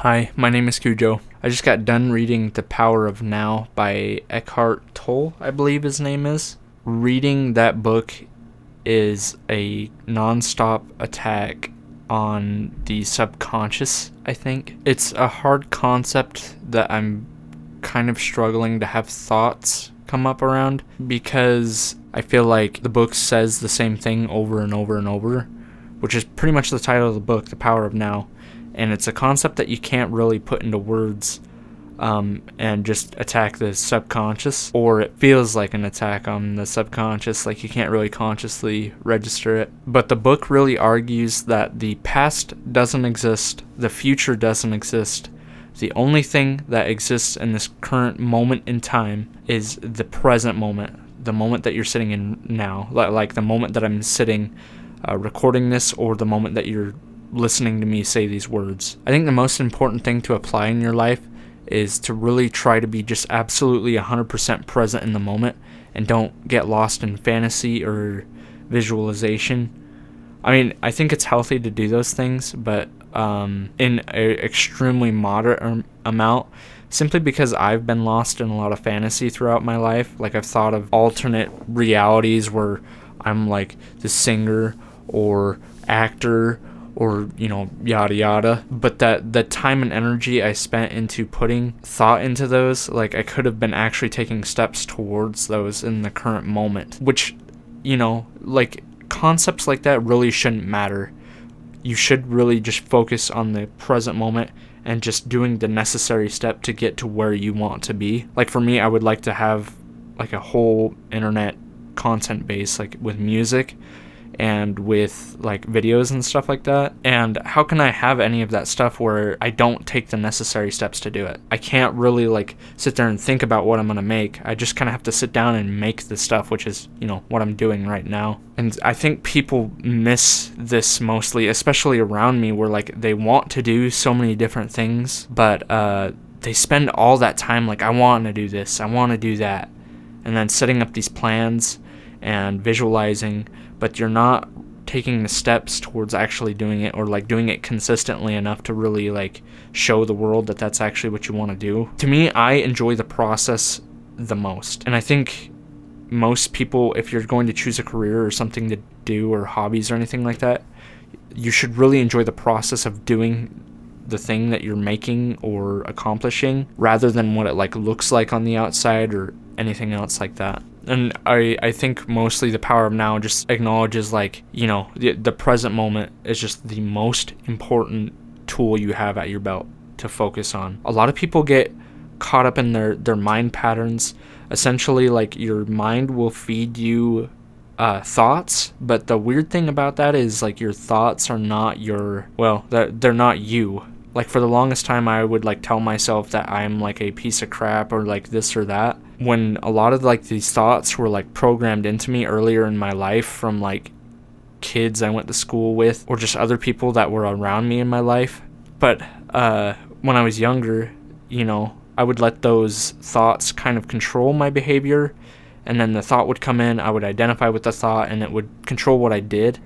Hi, my name is Cujo. I just got done reading The Power of Now by Eckhart Tolle, I believe his name is. Reading that book is a non-stop attack on the subconscious, I think. It's a hard concept that I'm kind of struggling to have thoughts come up around because I feel like the book says the same thing over and over and over, which is pretty much the title of the book, The Power of Now. And it's a concept that you can't really put into words and just attack the subconscious, or it feels like an attack on the subconscious, like you can't really consciously register it. But the book really argues that the past doesn't exist, the future doesn't exist. The only thing that exists in this current moment in time is the present moment, the moment that you're sitting in now, like the moment that I'm sitting recording this, or the moment that you're listening to me say these words. I think the most important thing to apply in your life is to really try to be just absolutely 100% present in the moment and don't get lost in fantasy or visualization. I mean, I think it's healthy to do those things, but in an extremely moderate amount, simply because I've been lost in a lot of fantasy throughout my life. Like, I've thought of alternate realities where I'm like the singer or actor or, yada yada. But that the time and energy I spent into putting thought into those, like, I could have been actually taking steps towards those in the current moment, which, like, concepts like that really shouldn't matter. You should really just focus on the present moment and just doing the necessary step to get to where you want to be. Like, for me, I would like to have like a whole internet content base, like with music and with like videos and stuff like that. And how can I have any of that stuff where I don't take the necessary steps to do it? I can't really like sit there and think about what I'm gonna make. I just kind of have to sit down and make the stuff, which is, what I'm doing right now. And I think people miss this mostly, especially around me, where like they want to do so many different things, but they spend all that time like, I want to do this, I want to do that, and then setting up these plans and visualizing, but you're not taking the steps towards actually doing it, or like doing it consistently enough to really like show the world that that's actually what you want to do. To me, I enjoy the process the most. And I think most people, if you're going to choose a career or something to do, or hobbies or anything like that, you should really enjoy the process of doing the thing that you're making or accomplishing, rather than what it like looks like on the outside or anything else like that. And I think mostly The Power of Now just acknowledges like, the present moment is just the most important tool you have at your belt to focus on. A lot of people get caught up in their mind patterns. Essentially, like, your mind will feed you thoughts, but the weird thing about that is like your thoughts are not they're not you. Like, for the longest time, I would like tell myself that I'm like a piece of crap or like this or that, when a lot of like these thoughts were like programmed into me earlier in my life from like kids I went to school with, or just other people that were around me in my life. But when I was younger, I would let those thoughts kind of control my behavior, and then the thought would come in, I would identify with the thought, and it would control what I did.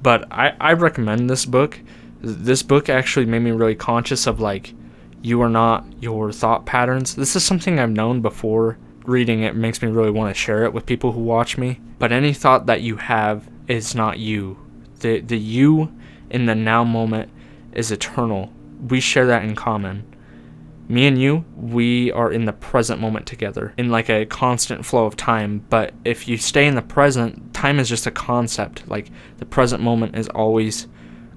But I recommend this book. This book actually made me really conscious of like, you are not your thought patterns. This is something I've known before. Reading it makes me really want to share it with people who watch me. But any thought that you have is not you. The you in the now moment is eternal. We share that in common. Me and you, we are in the present moment together, in like a constant flow of time. But if you stay in the present, time is just a concept. Like, the present moment is always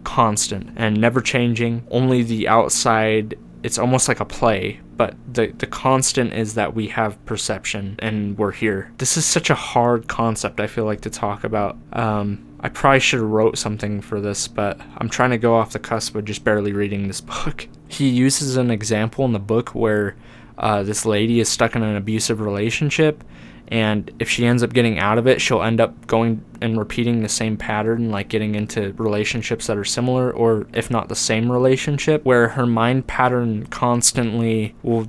constant and never changing. Only the outside, it's almost like a play, but the constant is that we have perception and we're here. This is such a hard concept, I feel like, to talk about. I probably should have wrote something for this, but I'm trying to go off the cusp of just barely reading this book. He uses an example in the book where this lady is stuck in an abusive relationship, and if she ends up getting out of it, she'll end up going and repeating the same pattern, like getting into relationships that are similar, or if not the same relationship, where her mind pattern constantly will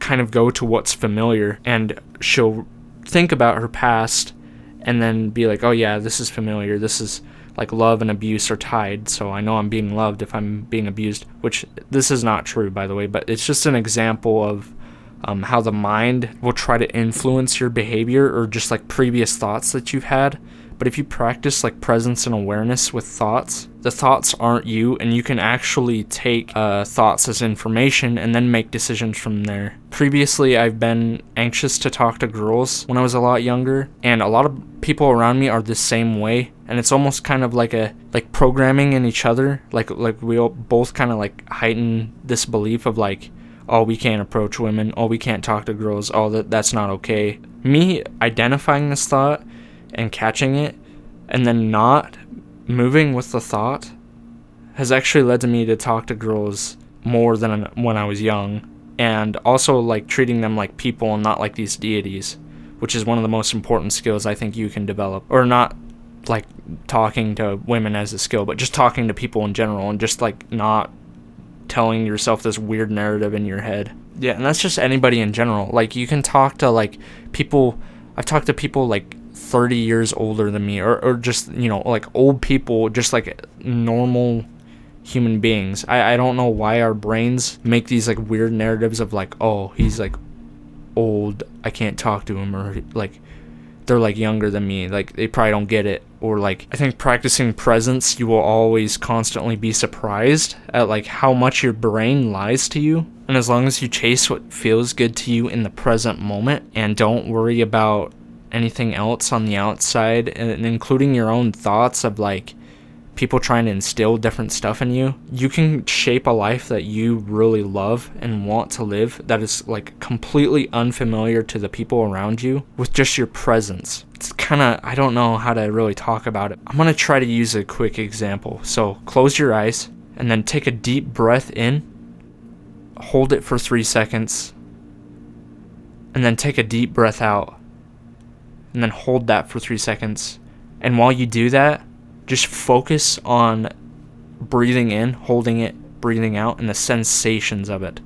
kind of go to what's familiar, and she'll think about her past and then be like, oh yeah, this is familiar, this is like love and abuse are tied, so I know I'm being loved if I'm being abused, which this is not true, by the way, but it's just an example of how the mind will try to influence your behavior or just like previous thoughts that you've had. But if you practice like presence and awareness with thoughts, the thoughts aren't you, and you can actually take thoughts as information and then make decisions from there. Previously, I've been anxious to talk to girls when I was a lot younger, and a lot of people around me are the same way, and it's almost kind of like programming in each other, like we all both kind of like heighten this belief of like, oh, we can't approach women, oh, we can't talk to girls, oh, that's not okay. Me identifying this thought and catching it and then not moving with the thought has actually led to me to talk to girls more than when I was young, and also like treating them like people and not like these deities, which is one of the most important skills I think you can develop. Or not like talking to women as a skill, but just talking to people in general, and just like not telling yourself this weird narrative in your head. Yeah, and that's just anybody in general. Like, you can talk to like people, I've talked to people like 30 years older than me, or just, you know, like old people, just like normal human beings. I don't know why our brains make these like weird narratives of like, oh, he's like old, I can't talk to him, or like they're like younger than me, like they probably don't get it. Or like, I think practicing presence, you will always constantly be surprised at like how much your brain lies to you. And as long as you chase what feels good to you in the present moment and don't worry about anything else on the outside, and including your own thoughts of like people trying to instill different stuff in you, you can shape a life that you really love and want to live, that is like completely unfamiliar to the people around you, with just your presence. It's kind of, I don't know how to really talk about it. I'm going to try to use a quick example. So close your eyes and then take a deep breath in, hold it for 3 seconds, and then take a deep breath out, and then hold that for 3 seconds. And while you do that, just focus on breathing in, holding it, breathing out, and the sensations of it.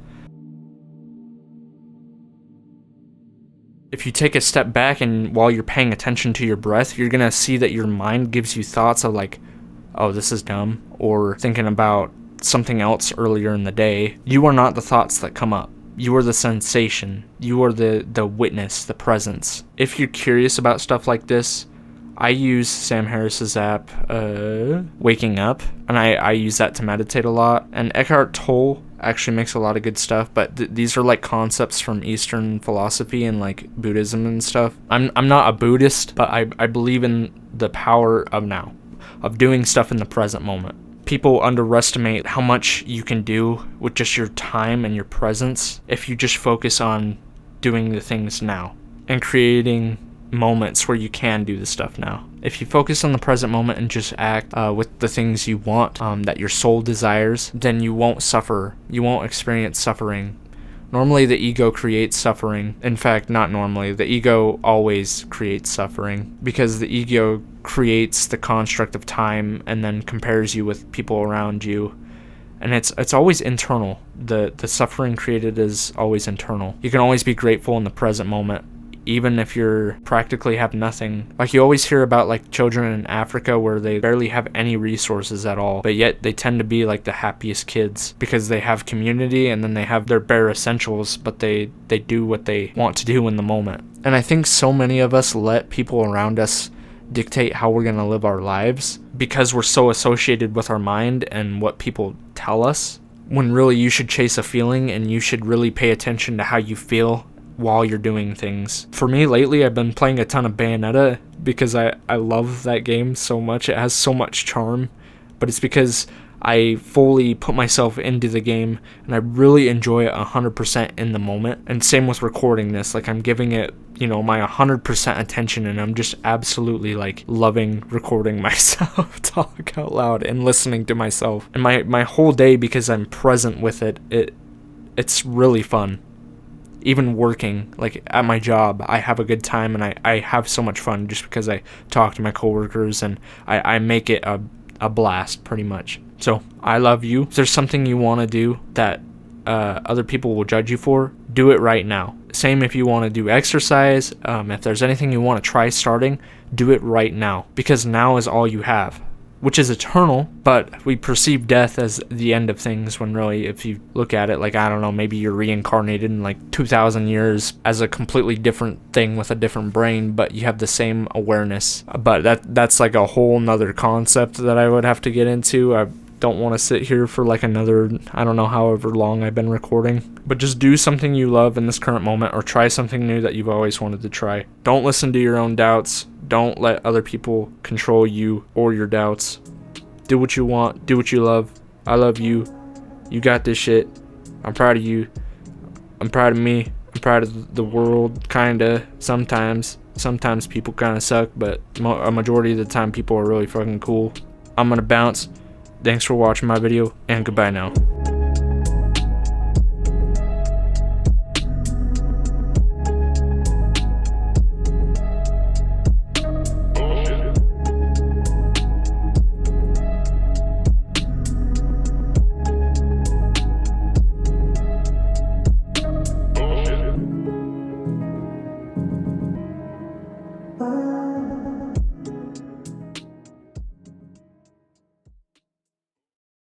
If you take a step back and while you're paying attention to your breath, you're going to see that your mind gives you thoughts of like, oh, this is dumb, or thinking about something else earlier in the day. You are not the thoughts that come up. You are the sensation. You are the witness, the presence. If you're curious about stuff like this, I use Sam Harris's app, Waking Up, and I use that to meditate a lot. And Eckhart Tolle actually makes a lot of good stuff, but these are like concepts from Eastern philosophy and like Buddhism and stuff. I'm not a Buddhist, but I believe in the power of now, of doing stuff in the present moment. People underestimate how much you can do with just your time and your presence if you just focus on doing the things now and creating moments where you can do the stuff now. If you focus on the present moment and just act with the things you want, that your soul desires, then you won't suffer. You won't experience suffering. Normally the ego creates suffering. In fact, not normally. The ego always creates suffering, because the ego creates the construct of time and then compares you with people around you. And it's always internal. The suffering created is always internal. You can always be grateful in the present moment, even if you're practically have nothing. Like, you always hear about like children in Africa where they barely have any resources at all, but yet they tend to be like the happiest kids because they have community, and then they have their bare essentials, but they do what they want to do in the moment. And I think so many of us let people around us dictate how we're going to live our lives because we're so associated with our mind and what people tell us, when really you should chase a feeling and you should really pay attention to how you feel while you're doing things. For me lately, I've been playing a ton of Bayonetta because I love that game so much. It has so much charm, but it's because I fully put myself into the game and I really enjoy it 100% in the moment. And same with recording this. Like, I'm giving it, my 100% attention, and I'm just absolutely like loving recording myself talk out loud and listening to myself. And my whole day, because I'm present with it's really fun. Even working, like at my job, I have a good time, and I have so much fun just because I talk to my coworkers, and I make it a blast pretty much. So I love you. If there's something you want to do that other people will judge you for, do it right now. Same if you want to do exercise. If there's anything you want to try starting, do it right now, because now is all you have. which is eternal, but we perceive death as the end of things when really, if you look at it, like, I don't know, maybe you're reincarnated in like 2,000 years as a completely different thing with a different brain, but you have the same awareness. But that's like a whole nother concept that I would have to get into. I don't want to sit here for like another, I don't know, however long I've been recording. But just do something you love in this current moment, or try something new that you've always wanted to try. Don't listen to your own doubts. Don't let other people control you or your doubts. Do what you want. Do what you love. I love you. You got this shit. I'm proud of you. I'm proud of me. I'm proud of the world, kinda. Sometimes people kinda suck, but a majority of the time people are really fucking cool. I'm gonna bounce. Thanks for watching my video, and goodbye now.